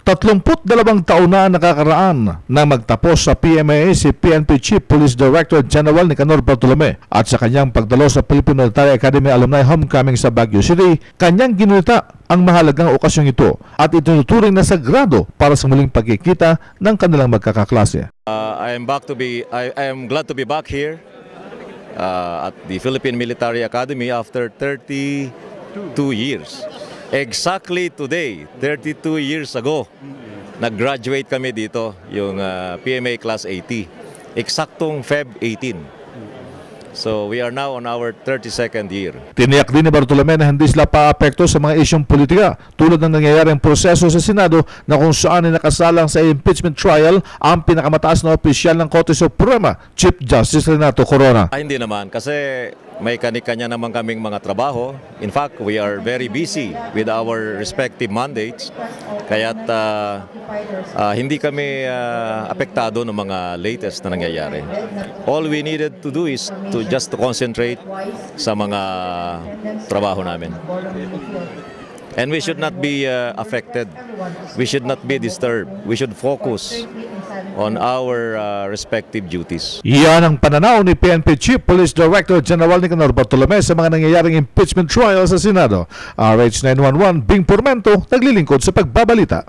32 taon na nakakaraan na magtapos sa PMAA si PNP Chief Police Director General Nicanor Bartolome at sa kanyang pagdalo sa Philippine Military Academy Alumni Homecoming sa Baguio City, kanyang ginunita ang mahalagang okasyong ito at itinuturing na sagrado para sa muling pagkikita ng kanilang magkakaklase. I am glad to be back here at the Philippine Military Academy after 32 years. Exactly today, 32 years ago, nag-graduate kami dito, yung PMA Class 80. Eksaktong Feb 18. So we are now on our 32nd year. Tiniyak din ni Bartolome na hindi sila paapekto sa mga isyong politika tulad ng nangyayaring proseso sa Senado na kung saan ay nakasalang sa impeachment trial ang pinakamataas na opisyal ng Korte Suprema, Chief Justice Renato Corona. Hindi naman, kasi may kanya-kanya naman kaming mga trabaho. In fact, we are very busy with our respective mandates. Kaya't hindi kami apektado ng mga latest na nangyayari. All we needed to do is to concentrate sa mga trabaho namin. And we should not be affected. We should not be disturbed. We should focus on our respective duties. Iyan ang pananaw ni PNP Chief Police Director General Nicanor Bartolome sa mga nangyayaring impeachment trial sa Senado. RH911 Bing Pormento, naglilingkod sa pagbabalita.